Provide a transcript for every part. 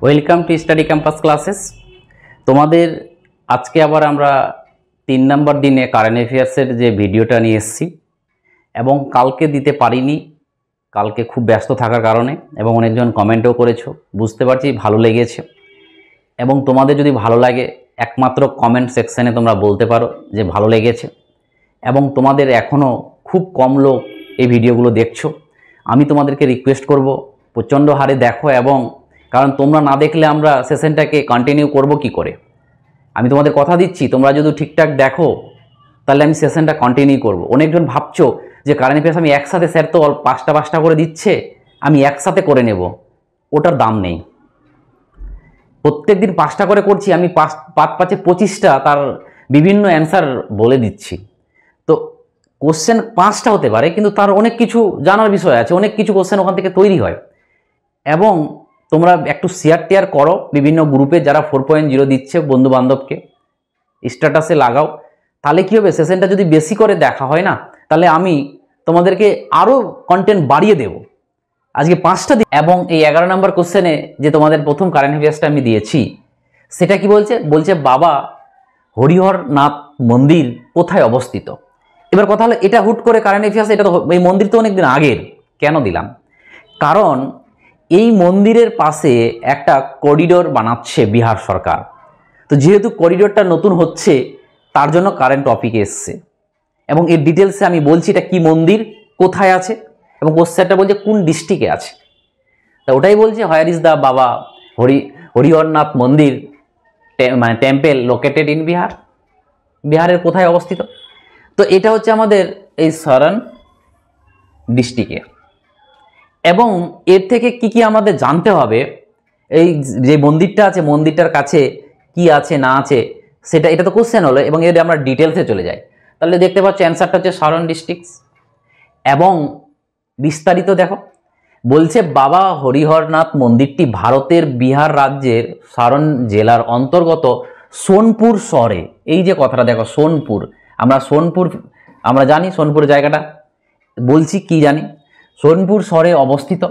Welcome to study campus classes. তোমাদের আজকে আবার আমরা 3 নম্বর দিনে কারেন্ট অ্যাফেয়ার্সের যে ভিডিওটা নিয়ে এসেছি এবং কালকে দিতে পারিনি, কালকে খুব ব্যস্ত থাকার কারণে, এবং অনেকজন কমেন্টও করেছো, বুঝতে পারছি ভালো লেগেছে। এবং তোমাদের যদি ভালো লাগে একমাত্র কমেন্ট সেকশানে তোমরা বলতে পারো যে ভালো লেগেছে। এবং তোমাদের এখনও খুব কম লোক এই ভিডিওগুলো দেখছো, আমি তোমাদেরকে রিকোয়েস্ট করব প্রচণ্ড হারে দেখো, এবং কারণ তোমরা না দেখলে আমরা সেশনটাকে কন্টিনিউ করব কি করে। আমি তোমাদের কথা দিচ্ছি তোমরা যদি ঠিকঠাক দেখো তাহলে আমি সেশনটা কন্টিনিউ করব। অনেকজন ভাবছো যে কারেন্ট অ্যাফেয়ার্স আমি একসাথে, স্যার তো 5টা করে দিচ্ছে, আমি একসাথে করে নেব, ওটার দাম নেই। প্রত্যেক দিন 5টা করে করছি, আমি 5 25টা তার বিভিন্ন অ্যান্সার বলে দিচ্ছি। তো কোশ্চেন 5টা হতে পারে, কিন্তু তার অনেক কিছু জানার বিষয় আছে, অনেক কিছু কোশ্চেন ওখান থেকে তৈরি হয়। এবং তোমরা একটু শেয়ার করো বিভিন্ন গ্রুপে, যারা 4.0 দিচ্ছে বন্ধু বান্ধবকে স্ট্যাটাসে লাগাও, তাহলে কী হবে, সেশনটা যদি বেশি করে দেখা হয় না, তাহলে আমি তোমাদেরকে আরও কন্টেন্ট বাড়িয়ে দেব। আজকে 5টা এবং এই 11 নম্বর কোশ্চেনে যে তোমাদের প্রথম কারেন্ট অ্যাফেয়ার্সটা আমি দিয়েছি, সেটা কি বলছে বাবা হরিহরনাথ মন্দির কোথায় অবস্থিত। এবার কথা হলো, এটা হুট করে কারেন্ট অ্যাফেয়ার্স, এটা তো এই মন্দির তো অনেকদিন আগের, কেন দিলাম, কারণ এই মন্দিরের পাশে একটা করিডোর বানাচ্ছে বিহার সরকার। তো যেহেতু করিডোরটা নতুন হচ্ছে, তার জন্য কারেন্ট টপিকে এসছে, এবং এর ডিটেলসে আমি বলছি এটা কি মন্দির, কোথায় আছে, এবং কোশ্চেনটা বলছে কোন ডিস্ট্রিক্টে আছে। তা ওটাই বলছে, হোয়ার ইজ দ্য বাবা হরিহরনাথ মন্দির মানে টেম্পেল লোকেটেড ইন বিহার, বিহারের কোথায় অবস্থিত। তো এটা হচ্ছে আমাদের এই সারন ডিস্ট্রিক্টে। এবং এর থেকে কি কি আমাদের জানতে হবে, এই যে মন্দিরটা আছে মন্দিরটার কাছে কি আছে না আছে সেটা, এটা তো কোশ্চেন হলো, এবং এর আমরা ডিটেলসে চলে যাই। তাহলে দেখতে পাচ্ছ অ্যান্সারটা হচ্ছে সারন ডিস্ট্রিক্ট। এবং বিস্তারিত দেখো, বলছে বাবা হরিহরনাথ মন্দিরটি ভারতের বিহার রাজ্যের সারন জেলার অন্তর্গত সোনপুর শহরে, এই যে কথাটা দেখো সোনপুর, আমরা জানি সোনপুর জায়গাটা, বলছি কি জানি, সোনপুর শহরে অবস্থিত।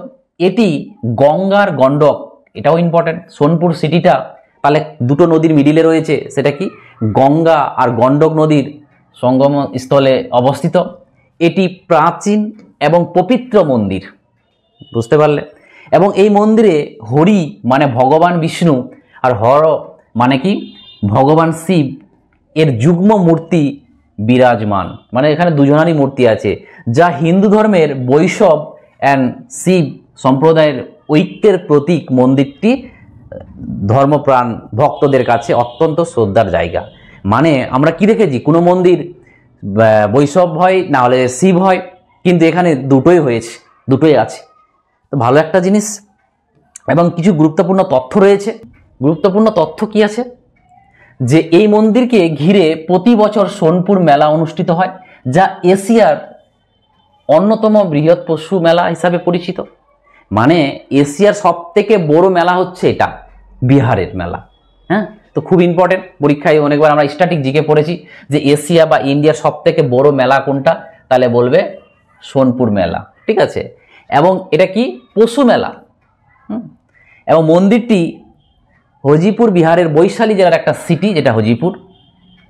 এটি গঙ্গার গণ্ডক, এটাও ইম্পর্টেন্ট। সোনপুর সিটিটা তাহলে দুটো নদীর মিডিলে রয়েছে, সেটা কি গঙ্গা আর গণ্ডক নদীর সঙ্গম স্থলে অবস্থিত। এটি প্রাচীন এবং পবিত্র মন্দির, বুঝতে পারলে। এবং এই মন্দিরে হরি মানে ভগবান বিষ্ণু, আর হর মানে কি ভগবান শিব, এর যুগ্ম মূর্তি বিরাজমান, মানে এখানে দুজনারই মূর্তি আছে, যা হিন্দু ধর্মের বৈষ্ণব অ্যান্ড শিব সম্প্রদায়ের ঐক্যের প্রতীক। মন্দিরটি ধর্মপ্রাণ ভক্তদের কাছে অত্যন্ত শ্রদ্ধার জায়গা। মানে আমরা কি দেখেছি, কোনো মন্দির বৈষ্ণব হয় না হলে শিব হয়, কিন্তু এখানে দুটোই হয়েছে, দুটোই আছে, তো ভালো একটা জিনিস। এবং কিছু গুরুত্বপূর্ণ তথ্য রয়েছে। গুরুত্বপূর্ণ তথ্য কি আছে, যে এই মন্দিরকে ঘিরে প্রতি বছর সোনপুর মেলা অনুষ্ঠিত হয়, যা এশিয়ার অন্যতম বৃহৎ পশু মেলা হিসাবে পরিচিত। মানে এশিয়ার সবথেকে বড় মেলা হচ্ছে এটা বিহারের মেলা। হ্যাঁ, তো খুব ইম্পর্টেন্ট, পরীক্ষায় অনেকবার আমরা স্ট্যাটিক জিকে পড়েছি যে এশিয়া বা ইন্ডিয়ার সবথেকে বড় মেলা কোনটা, তাহলে বলবে সোনপুর মেলা, ঠিক আছে। এবং এটা কি পশু মেলা। এবং মন্দিরটি হজিপুর বিহারের বৈশালী জেলার একটা সিটি, যেটা হজিপুর,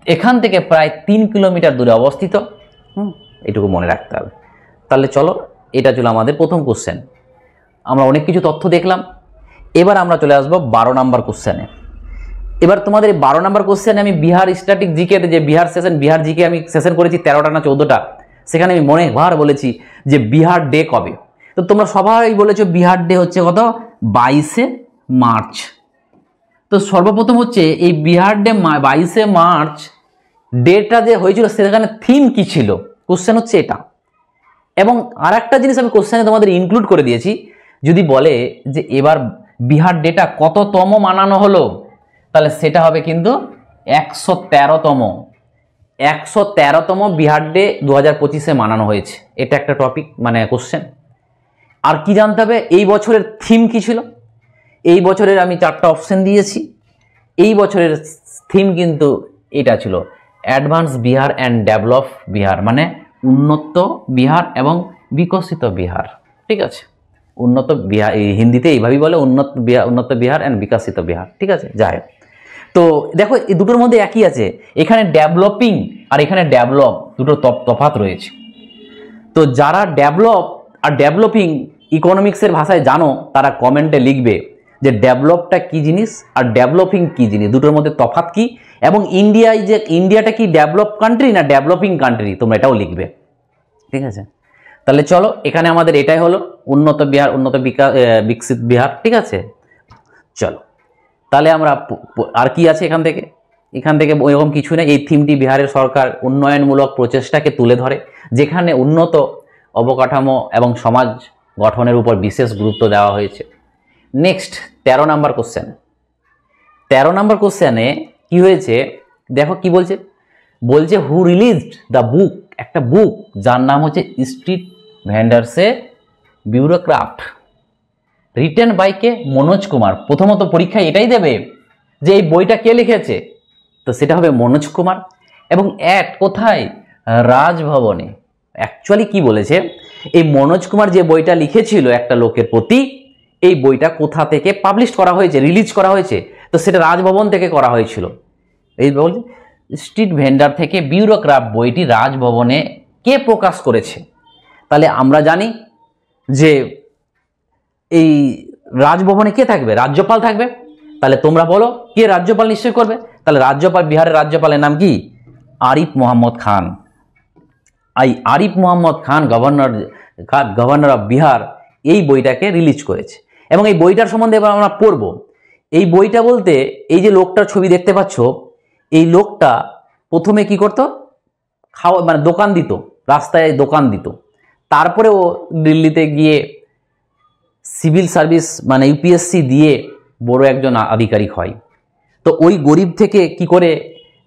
এখান থেকে প্রায় 3 কিলোমিটার দূরে অবস্থিত। এটুকু মনে রাখতে হবে। তাহলে চলো, এটা ছিল আমাদের প্রথম কোশ্চেন। আমরা অনেক কিছু তথ্য দেখলাম, এবার আমরা চলে আসবো 12 নম্বর কোশ্চেনে। এবার তোমাদের 12 নম্বর কোশ্চেনে আমি বিহার স্ট্যাটিক জিকেতে, যে বিহার সেশন, বিহার জিকে আমি সেশন করেছি 13টা না 14টা, সেখানে আমি মনেবার বলেছি যে বিহার ডে কবে। তো তোমরা সবাই বলেছো বিহার ডে হচ্ছে কত, 22শে মার্চ। তো সর্বপ্রথম হচ্ছে এই বিহার ডে 22শে মার্চ ডেটা যে হয়েছিল, সেখানে থিম কি ছিল, কোশ্চেন হচ্ছে এটা। এবং আর একটা জিনিস আমি কোশ্চেনে তোমাদের ইনক্লুড করে দিয়েছি, যদি বলে যে এবার বিহার ডেটা কততম মানানো হলো, তাহলে সেটা হবে কিন্তু 113তম বিহার ডে 2025-এ মানানো হয়েছে। এটা একটা টপিক, মানে কোশ্চেন। আর কি জানতে হবে, এই বছরের থিম কি ছিল। এই বছরের আমি 4টা অপশন দিয়েছি। এই বছরের থিম কিন্তু এটা ছিল, advance Bihar and develop Bihar, মানে উন্নত বিহার এবং বিকশিত বিহার, ঠিক আছে। উন্নত বিহার, হিন্দিতে এইভাবেই বলে উন্নত বিহার অ্যান্ড বিকশিত বিহার, ঠিক আছে। যাই হোক, তো দেখো এই দুটোর মধ্যে একই আছে, এখানে ডেভেলপিং আর এখানে ডেভেলপ, দুটো তফাৎ রয়েছে। তো যারা ডেভেলপ আর ডেভেলপিং ইকোনমিক্সের ভাষায় জানো তারা কমেন্টে লিখবে যে ডেভেলপটা কি জিনিস আর ডেভেলপিং কি জিনিস, দুটোর মধ্যে তফাৎ কি, এবং ইন্ডিয়াটা কি ডেভেলপ কান্ট্রি না ডেভেলপিং কান্ট্রি, তোমরা এটাও লিখবে, ঠিক আছে। তাহলে চলো, এখানে আমাদের এটাই হলো উন্নত বিহার, বিকশিত বিহার, ঠিক আছে। চলো তাহলে আমরা আর কি আছে এখান থেকে ওইরকম কিছু নেই। এই থিমটি বিহারের সরকার উন্নয়নমূলক প্রচেষ্টাকে তুলে ধরে, যেখানে উন্নত অবকাঠামো এবং সমাজ গঠনের উপর বিশেষ গুরুত্ব দেওয়া হয়েছে। নেক্সট 13 নম্বর কোশ্চেন। 13 নম্বর কোশ্চেনে কি হয়েছে দেখো, কি বলছে হু রিলিজড দ্য বুক, একটা বুক যার নাম হচ্ছে স্ট্রিট ভেন্ডার্সে বিউরোক্রাফট, রিটেন বাই কে, মনোজ কুমার। প্রথমত পরীক্ষায় এটাই দেবে যে এই বইটা কে লিখেছে, তো সেটা হবে মনোজ কুমার। এবং কোথায়, রাজভবনে। অ্যাকচুয়ালি কি বলেছে, এই মনোজ কুমার যে বইটা লিখেছিল একটা লোকের প্রতি, এই বইটা কোথা থেকে পাবলিশ করা হয়েছে, রিলিজ করা হয়েছে, তো সেটা রাজভবন থেকে করা হয়েছিল। এই বলছে স্ট্রিট ভেন্ডার থেকে বিউরোক্রাফট বইটি রাজভবনে কে প্রকাশ করেছে। তাহলে আমরা জানি যে এই রাজভবনে কে থাকবে, রাজ্যপাল থাকবে। তাহলে তোমরা বলো কে রাজ্যপাল নিশ্চয় করবে, তাহলে রাজ্যপাল, বিহারের রাজ্যপালের নাম কি, আরিফ মোহাম্মদ খান। আরিফ মোহাম্মদ খান গভর্নর অফ বিহার এই বইটাকে রিলিজ করেছে। এবং এই বইটার সম্বন্ধে এবার আমরা পড়ব। এই বইটা বলতে এই যে লোকটার ছবি দেখতে পাচ্ছ, এই লোকটা প্রথমে কি করতো, মানে দোকান দিত, রাস্তায় দোকান দিত, তারপরে ও দিল্লিতে গিয়ে সিভিল সার্ভিস মানে ইউপিএসসি দিয়ে বড় একজন আধিকারিক হয়। তো ওই গরিব থেকে কি করে,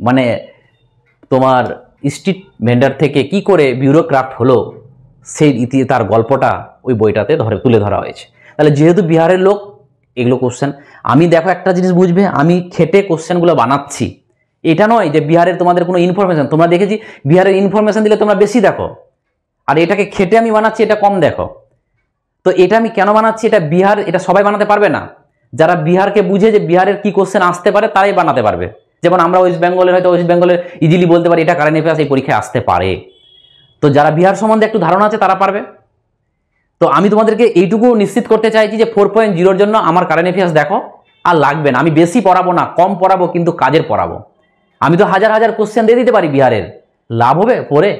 মানে তোমার স্ট্রিট ভেন্ডার থেকে কি করে বিউরোক্রাফট হলো, সেই তার গল্পটা ওই বইটাতে তুলে ধরা হয়েছে। তাহলে যেহেতু বিহারের লোক, এগুলো কোশ্চেন আমি দেখো একটা জিনিস বুঝবে, আমি খেটে কোশ্চেনগুলো বানাচ্ছি। এটা নয় যে বিহারের তোমাদের কোনো ইনফরমেশন, তোমরা দেখেছি বিহারের ইনফরমেশন দিলে তোমরা বেশি দেখো, আর এটাকে খেটে আমি বানাচ্ছি এটা কম দেখো। তো এটা আমি কেন বানাচ্ছি, এটা বিহার, এটা সবাই বানাতে পারবে না। যারা বিহারকে বুঝে যে বিহারের কি কোশ্চেন আসতে পারে তারাই বানাতে পারবে। যেমন আমরা ওয়েস্ট বেঙ্গলের, হয়তো ওয়েস্ট বেঙ্গলের ইজিলি বলতে পারি এটা কারেন্ট অ্যাফেয়ার্স এই পরীক্ষায় আসতে পারে। তো যারা বিহার সম্বন্ধে একটু ধারণা আছে তারা পারবে। তো আমি তোমাদেরকে এইটুকু নিশ্চিত করতে চাইছি যে 4.0 জন্য আমার কারেন্ট অ্যাফেয়ার্স দেখো, আর লাগবে না। আমি বেশি পড়াবো না, কম পড়াবো, কিন্তু কাজের পড়াবো। আমি তো হাজার হাজার কোশ্চেন দিয়ে দিতে পারি বিহারের, লাভ হবে পড়ে,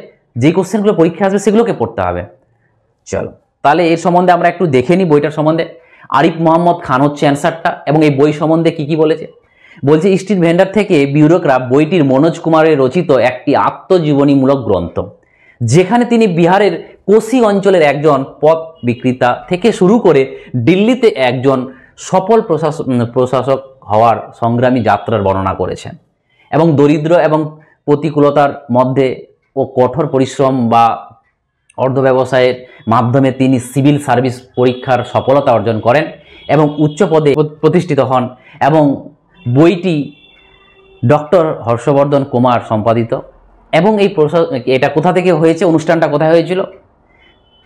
যেই কোশ্চেনগুলো পরীক্ষা আসবে সেগুলোকে পড়তে হবে। চলো তাহলে এর সম্বন্ধে আমরা একটু দেখে নিই বইটার সম্বন্ধে। আরিফ মোহাম্মদ খান হচ্ছে অ্যান্সারটা। এবং এই বই সম্বন্ধে কি বলেছে, বলছে স্ট্রিট ভেন্ডার থেকে বিউরোক্রাফট বইটির মনোজ কুমারের রচিত একটি আত্মজীবনীমূলক গ্রন্থ, যেখানে তিনি বিহারের কোশি অঞ্চলের একজন পথ বিক্রেতা থেকে শুরু করে দিল্লিতে একজন সফল প্রশাসক হওয়ার সংগ্রামী যাত্রার বর্ণনা করেছেন। এবং দরিদ্র এবং প্রতিকূলতার মধ্যে ও কঠোর পরিশ্রম বা অর্ধ ব্যবসায়ের মাধ্যমে তিনি সিভিল সার্ভিস পরীক্ষার সফলতা অর্জন করেন এবং উচ্চ পদে প্রতিষ্ঠিত হন। এবং বইটি ডক্টর হর্ষবর্ধন কুমার সম্পাদিত। এবং এটা কোথা থেকে হয়েছে, অনুষ্ঠানটা কোথায় হয়েছিল,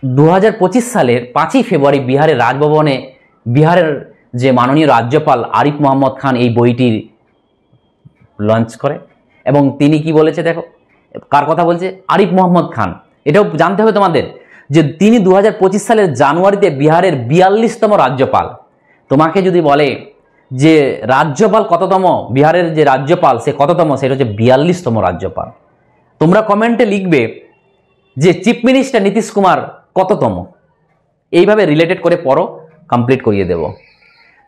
2025 সালের 5ই ফেব্রুয়ারি বিহারের রাজভবনে বিহারের যে মাননীয় রাজ্যপাল আরিফ মোহাম্মদ খান এই বইটির লঞ্চ করে। এবং তিনি কি বলেছে দেখো, কার কথা বলছে, আরিফ মোহাম্মদ খান। এটাও জানতে হবে তোমাদের যে তিনি 2025 সালের জানুয়ারিতে বিহারের 42তম রাজ্যপাল। তোমাকে যদি বলে যে রাজ্যপাল কততম, বিহারের যে রাজ্যপাল সে কততম, সেটা হচ্ছে 42তম রাজ্যপাল। তোমরা কমেন্টে লিখবে যে চিফ মিনিস্টার নীতিশ কুমার কততম, এইভাবে রিলেটেড করে পড়ো, কমপ্লিট করিয়ে দেব।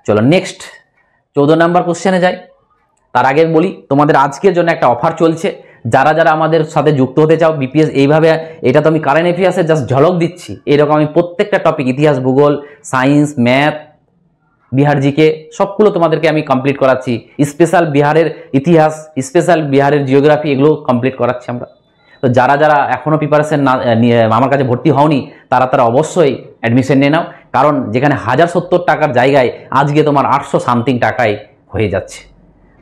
চলো নেক্সট 14 নম্বর কোশ্চেনে যাই। তার আগে বলি তোমাদের আজকের জন্য একটা অফার চলছে। যারা যারা আমাদের সাথে যুক্ত হতে চাও বিপিএস, এইভাবে, এটা তো আমি কারেন্ট অ্যাফেয়ার্সের জাস্ট ঝলক দিচ্ছি, এরকম আমি প্রত্যেকটা টপিক, ইতিহাস, ভূগোল, সায়েন্স, ম্যাথ, বিহার জিকে, সবগুলো তোমাদেরকে আমি কমপ্লিট করাচ্ছি। স্পেশাল বিহারের ইতিহাস, স্পেশাল বিহারের জিওগ্রাফি, এগুলো কমপ্লিট করাচ্ছি আমরা। তো যারা যারা এখনও প্রিপারেশন আমার কাছে ভর্তি হওনি তারা অবশ্যই অ্যাডমিশন নিয়ে নাও, কারণ যেখানে 1070 টাকার জায়গায় আজকে তোমার 800 সামথিং টাকায় হয়ে যাচ্ছে।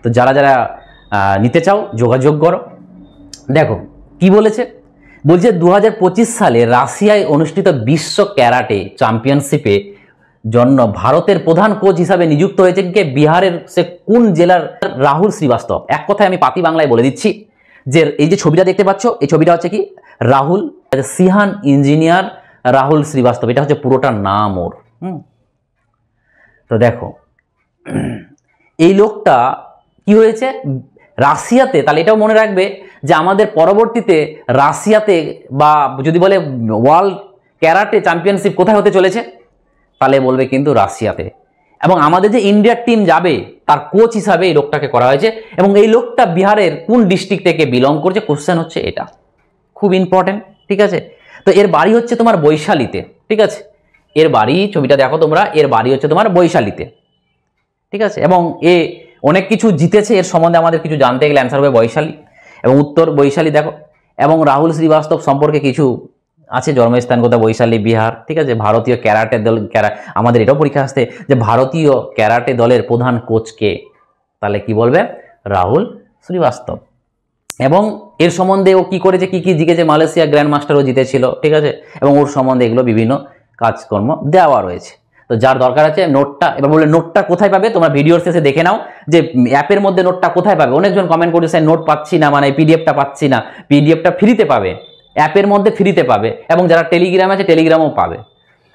তো যারা যারা নিতে চাও যোগাযোগ করো। দেখো কি বলছে 2025 সালে রাশিয়ায় অনুষ্ঠিত বিশ্ব ক্যারাটে চ্যাম্পিয়নশিপে জন্য ভারতের প্রধান কোচ হিসাবে নিযুক্ত হয়েছেন কে? বিহারের সে কোন জেলার? রাহুল শ্রীবাস্তব। এক কথায় আমি পাতি বাংলায় বলে দিচ্ছি যে এই যে ছবিটা দেখতে পাচ্ছ, এই ছবিটা হচ্ছে কি রাহুল সিহান ইঞ্জিনিয়ার রাহুল শ্রীবাস্তব, এটা হচ্ছে পুরোটা নাম ওর। তো দেখো এই লোকটা কি হয়েছে রাশিয়াতে, তাহলে এটাও মনে রাখবে যে আমাদের পরবর্তীতে রাশিয়াতে বা যদি বলে ওয়ার্ল্ড ক্যারাটে চ্যাম্পিয়নশিপ কোথায় হতে চলেছে, তাহলে বলবে কিন্তু রাশিয়াতে। এবং আমাদের যে ইন্ডিয়ার টিম যাবে তার কোচ হিসাবে এই লোকটাকে করা হয়েছে। এবং এই লোকটা বিহারের কোন ডিস্ট্রিক্ট থেকে বিলং করছে, কোশ্চেন হচ্ছে এটা, খুব ইম্পর্টেন্ট। ঠিক আছে, তো এর বাড়ি হচ্ছে তোমার বৈশালীতে। ঠিক আছে, এর বাড়ি, ছবিটা দেখো তোমরা, এর বাড়ি হচ্ছে তোমার বৈশালীতে। ঠিক আছে, এবং এ অনেক কিছু জিতেছে, এর সম্বন্ধে আমাদের কিছু জানতে গেলে অ্যান্সার হবে বৈশালী এবং উত্তর বৈশালী। দেখো, এবং রাহুল শ্রীবাস্তব সম্পর্কে কিছু আছে, জন্মস্থান কোথায়? বৈশালী, বিহার। ঠিক আছে, ভারতীয় ক্যারাটে দল, আমাদের এটাও পরীক্ষা আসতে যে ভারতীয় ক্যারাটে দলের প্রধান কোচ কে, তাহলে কি বলবে? রাহুল শ্রীবাস্তব। এবং এর সম্বন্ধে ও কি করেছে, কি কি জিতেছে, মালয়েশিয়া গ্র্যান্ড মাস্টারও জিতেছিল। ঠিক আছে, এবং ওর সম্বন্ধে এগুলো বিভিন্ন কাজকর্ম দেওয়া রয়েছে। তো যার দরকার আছে নোটটা, এবার বলে নোটটা কোথায় পাবে, তোমরা ভিডিওর শেষে দেখে নাও যে অ্যাপের মধ্যে নোটটা কোথায় পাবে। অনেকজন কমেন্ট করেছে স্যার নোট পাচ্ছি না, মানে পিডিএফটা পাচ্ছি না। পিডিএফটা ফ্রিতে পাবে, অ্যাপের মধ্যে ফ্রিতে পাবে, এবং যারা টেলিগ্রাম আছে টেলিগ্রামও পাবে।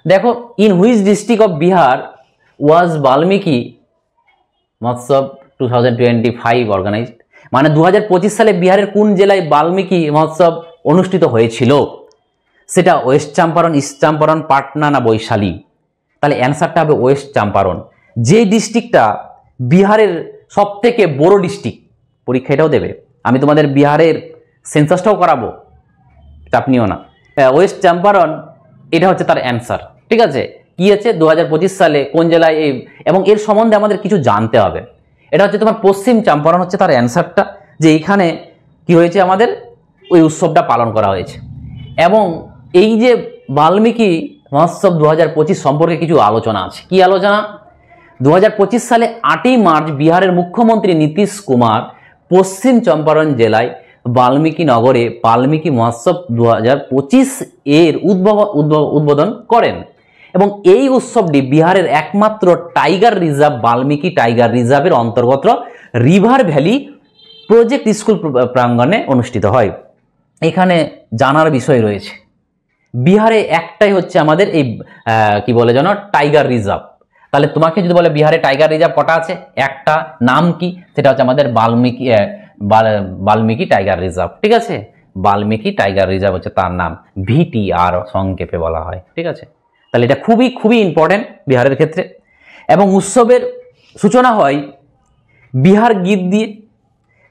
দেখো, in which district of Bihar was Valmiki Mahotsav 2025 organised, মানে 2025 সালে বিহারের কোন জেলায় বাল্মীকি মহোৎসব অনুষ্ঠিত হয়েছিল? সেটা ওয়েস্ট চম্পারণ, ইস্ট চম্পারণ, পাটনা না বৈশালী? তাহলে অ্যান্সারটা হবে ওয়েস্ট চম্পারণ, যে ডিস্ট্রিক্টটা বিহারের সব থেকে বড় ডিস্ট্রিক্ট। পরীক্ষা এটাও দেবে, আমি তোমাদের বিহারের সেন্সাসটাও করাবো, চাপ নিও না। ওয়েস্ট চম্পারণ এটা হচ্ছে তার অ্যান্সার। ঠিক আছে, কি আছে 2025 সালে কোন জেলায় এই, এবং এর সম্বন্ধে আমাদের কিছু জানতে হবে। এটা হচ্ছে তোমার পশ্চিম চম্পারণ হচ্ছে তার অ্যান্সারটা, যে এইখানে কি হয়েছে, আমাদের ওই উৎসবটা পালন করা হয়েছে। এবং এই যে বাল্মীকি মহোৎসব 2025 সম্পর্কে কিছু আলোচনা আছে। কি আলোচনা? 2025 সালে 8ই মার্চ বিহারের মুখ্যমন্ত্রী নীতিশ কুমার পশ্চিম চম্পারণ জেলায় বাল্মীকি নগরে বাল্মীকি মহোৎসব 2025 এর উদ্বোধন করেন। এবং এই উৎসবটি বিহারের একমাত্র টাইগার রিজার্ভ বাল্মীকি টাইগার রিজার্ভের অন্তর্গত রিভার ভ্যালি প্রজেক্ট স্কুল প্রাঙ্গণে অনুষ্ঠিত হয়। এখানে জানার বিষয় রয়েছে, বিহারে একটাই হচ্ছে আমাদের এই কি বলে যেন টাইগার রিজার্ভ। তাহলে তোমাকে যদি বলে বিহারে টাইগার রিজার্ভ কটা আছে, একটা, নাম কি, সেটা হচ্ছে আমাদের বাল্মীকি টাইগার রিজার্ভ। ঠিক আছে, বাল্মীকি টাইগার রিজার্ভ হচ্ছে তার নাম, VTR সংক্ষেপে বলা হয়। ঠিক আছে, তাহলে এটা খুবই খুবই ইম্পর্টেন্ট বিহারের ক্ষেত্রে। এবং উৎসবের সূচনা হয় বিহার গীত দিয়ে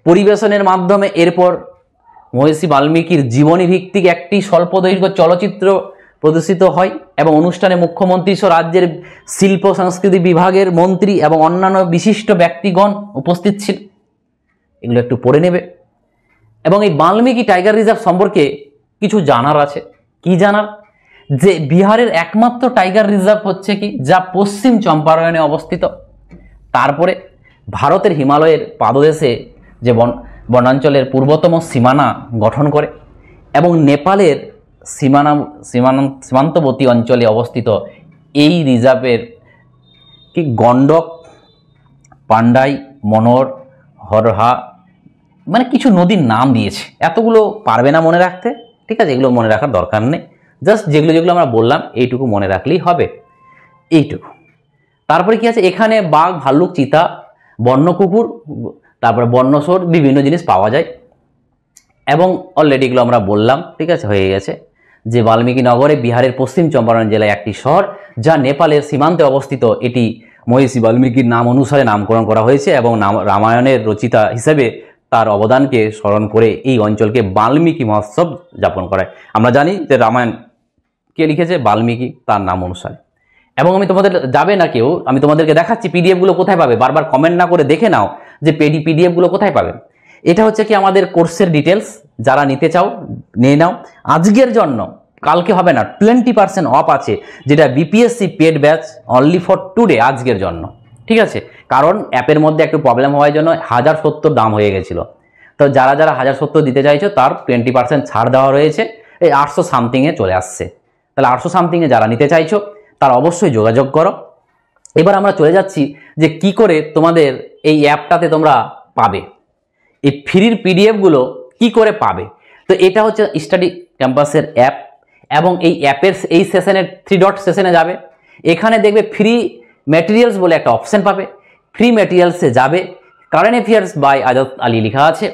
পরিবেশনের মাধ্যমে। এরপর মহর্ষি বাল্মীকির জীবনী ভিত্তিক একটি স্বল্পদৈর্ঘ্য চলচ্চিত্র প্রদর্শিত হয়, এবং অনুষ্ঠানে মুখ্যমন্ত্রী সহ রাজ্যের শিল্প সংস্কৃতি বিভাগের মন্ত্রী এবং অন্যান্য বিশিষ্ট ব্যক্তিগণ উপস্থিত ছিল। এগুলো একটু পড়ে নেবে। এবং এই বাল্মীকি টাইগার রিজার্ভ সম্পর্কে কিছু জানার আছে। কি জানার? যে বিহারের একমাত্র টাইগার রিজার্ভ হচ্ছে কি, যা পশ্চিম চম্পারণে অবস্থিত। তারপরে ভারতের হিমালয়ের পাদদেশে যে বনাঞ্চলের পূর্বতম সীমানা গঠন করে, এবং নেপালের সীমান্তবর্তী অঞ্চলে অবস্থিত এই রিজার্ভের কি গণ্ডক, পান্ডাই, মনোর, হরহা, মানে কিছু নদীর নাম দিয়েছে। এতগুলো পারবে না মনে রাখতে। ঠিক আছে, এগুলো মনে রাখার দরকার নেই, জাস্ট যেগুলো যেগুলো আমরা বললাম এইটুকু মনে রাখলেই হবে, এইটুকু। তারপরে কি আছে, এখানে বাঘ, ভাল্লুক, চিতা, বন্য কুকুর, তারপরে বন্য শুয়োর, বিভিন্ন জিনিস পাওয়া যায়। এবং অলরেডি এগুলো আমরা বললাম। ঠিক আছে, হয়ে গেছে যে বাল্মীকি নগরে বিহারের পশ্চিম চম্পারণ জেলায় একটি শহর, যা নেপালের সীমান্তে অবস্থিত। এটি মহর্ষি বাল্মীকির নাম অনুসারে নামকরণ করা হয়েছে, এবং রামায়ণের রচিতা হিসেবে তার অবদানকে স্মরণ করে এই অঞ্চলকে বাল্মীকি মহোৎসব যাপন করায়। আমরা জানি যে রামায়ণ কে লিখেছে, বাল্মীকি, তার নাম অনুসারে। এবং আমি তোমাদের যাবে না কেউ, আমি তোমাদেরকে দেখাচ্ছি পিডিএফগুলো কোথায় পাবে। বারবার কমেন্ট না করে দেখে নাও যে পিডিএফগুলো কোথায় পাবে। এটা হচ্ছে কি আমাদের কোর্সের ডিটেলস, যারা নিতে চাও নিয়ে নাও। আজকের জন্য, কালকে হবে না, 20% অফ আছে, যেটা BPSC paid batch, only for today, আজকের জন্য। ঠিক আছে, কারণ অ্যাপের মধ্যে একটু প্রবলেম হওয়ার জন্য 1070 দাম হয়ে গেছিল। তো যারা যারা 1070 দিতে চাইছো তার 20% ছাড় দেওয়া রয়েছে, এই 800 সামথিংয়ে চলে আসছে। তাহলে 800 সামথিংয়ে যারা নিতে চাইছো তারা অবশ্যই যোগাযোগ করো। এবার আমরা চলে যাচ্ছি যে কি করে তোমাদের এই অ্যাপটাতে তোমরা পাবে, এই ফ্রির পিডিএফগুলো কি করে পাবে। তো এটা হচ্ছে স্টাডি ক্যাম্পাসের অ্যাপ, এবং এই অ্যাপের এই সেশনের 3 ডট সেশনে যাবে, এখানে দেখবে ফ্রি ম্যাটেরিয়ালস বলে একটা অপশন পাবে। ফ্রি ম্যাটেরিয়ালসে যাবে, current affairs by Azad Ali লেখা আছে,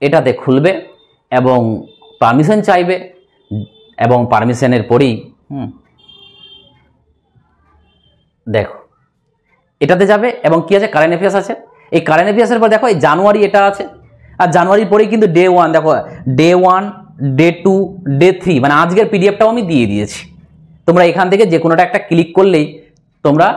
এটাতে খুলবে এবং পারমিশন চাইবে, এবং পারমিশনের পরেই দেখো এটাতে যাবে এবং কি আছে, কারেন্ট অ্যাফেয়ার্স আছে। এই কারেন্ট অ্যাফেয়ার্সের পর দেখো এই জানুয়ারি এটা আছে, আর জানুয়ারির পরেই কিন্তু ডে 1 দেখো, ডে 1, ডে 2, ডে 3, মানে আজকের পিডিএফটাও আমি দিয়ে দিয়েছি। তোমরা এখান থেকে যে কোনোটা একটা ক্লিক করলেই তোমরা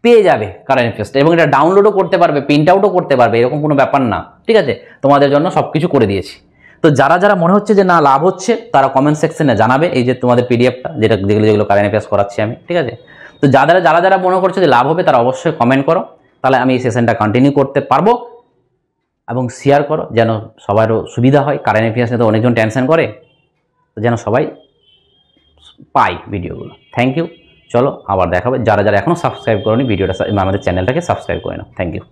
পেয়ে যাবে কারেন্ট অ্যাফেয়ার্সটা, এবং এটা ডাউনলোডও করতে পারবে, প্রিন্ট আউটও করতে পারবে, এরকম কোনো ব্যাপার না, ঠিক আছে। তোমাদের জন্য সব কিছু করে দিয়েছি। তো যারা যারা মনে হচ্ছে যে না লাভ হচ্ছে, তারা কমেন্ট সেকশনে জানাবে এই যে তোমাদের পিডিএফটা যেগুলো কারেন্ট অ্যাফেয়ার্স করাচ্ছি আমি, ঠিক আছে। তো যারা যারা মনে করছে যে লাভ হবে, তারা অবশ্যই কমেন্ট করো, তাহলে আমি এই সেশনটা কন্টিনিউ করতে পারবো। এবং শেয়ার করো যেন সবারও সুবিধা হয়। কারেন্ট অ্যাফেয়ার্সে তো অনেকজন টেনশন করে, তো যেন সবাই পাই ভিডিওগুলো। Thank you. চলো আবার দেখাবে। যারা যারা এখনও সাবস্ক্রাইব করোনি ভিডিওটা, আমাদের চ্যানেলটাকে সাবস্ক্রাইব করে নাও। Thank you.